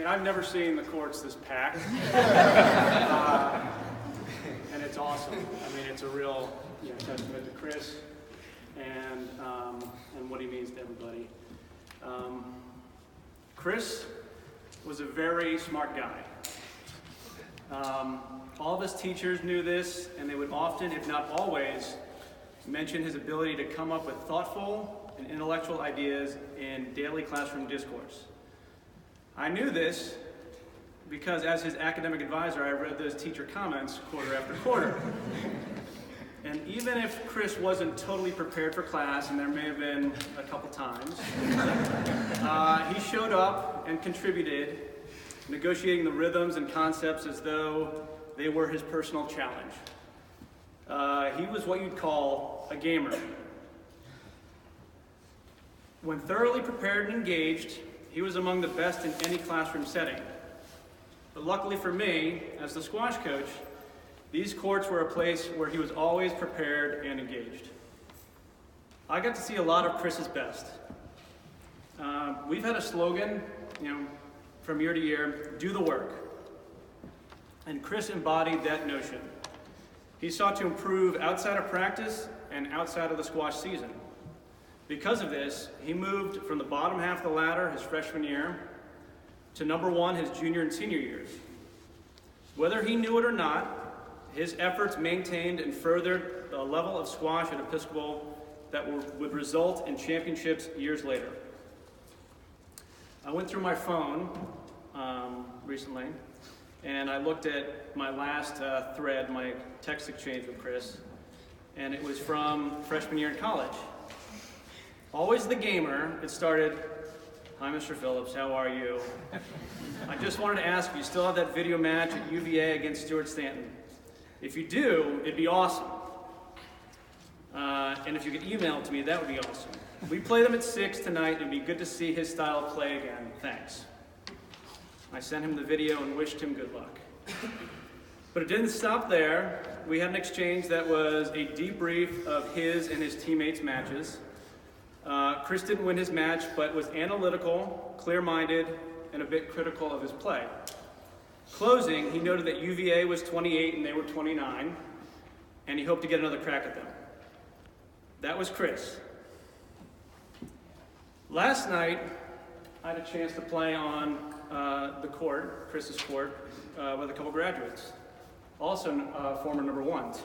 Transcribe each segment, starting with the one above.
mean, I've never seen the courts this packed, and it's awesome. I mean, it's a real testament to Chris and what he means to everybody. Chris was a very smart guy. All of his teachers knew this, and they would often, if not always, mention his ability to come up with thoughtful and intellectual ideas in daily classroom discourse. I knew this because as his academic advisor, I read those teacher comments quarter after quarter. And even if Chris wasn't totally prepared for class, and there may have been a couple times, he showed up and contributed, negotiating the rhythms and concepts as though they were his personal challenge. He was what you'd call a gamer. When thoroughly prepared and engaged, he was among the best in any classroom setting. But luckily for me, as the squash coach, these courts were a place where he was always prepared and engaged. I got to see a lot of Chris's best. We've had a slogan, from year to year, do the work. And Chris embodied that notion. He sought to improve outside of practice and outside of the squash season. Because of this, he moved from the bottom half of the ladder his freshman year to number one his junior and senior years. Whether he knew it or not, his efforts maintained and furthered a level of squash at Episcopal that would result in championships years later. I went through my phone recently, and I looked at my last thread, my text exchange with Chris, and it was from freshman year in college. Always the gamer, it started, "Hi, Mr. Phillips, how are you? I just wanted to ask if you still have that video match at UVA against Stuart Stanton. If you do, it'd be awesome. And if you could email it to me, that would be awesome. We play them at 6 tonight, and it'd be good to see his style of play again. Thanks." I sent him the video and wished him good luck. But it didn't stop there. We had an exchange that was a debrief of his and his teammates' matches. Chris didn't win his match, but was analytical, clear-minded, and a bit critical of his play. Closing, he noted that UVA was 28 and they were 29, and he hoped to get another crack at them. That was Chris. Last night, I had a chance to play on the court, Chris's court, with a couple graduates, also former number ones.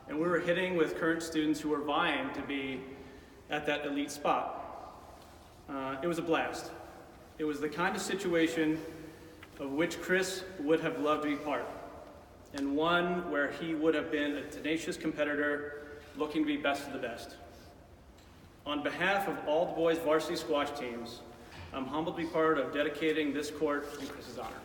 And we were hitting with current students who were vying to be at that elite spot. It was a blast. It was the kind of situation of which Chris would have loved to be part, and one where he would have been a tenacious competitor looking to be best of the best. On behalf of all the boys varsity squash teams, I'm humbled to be part of dedicating this court in Chris's honor.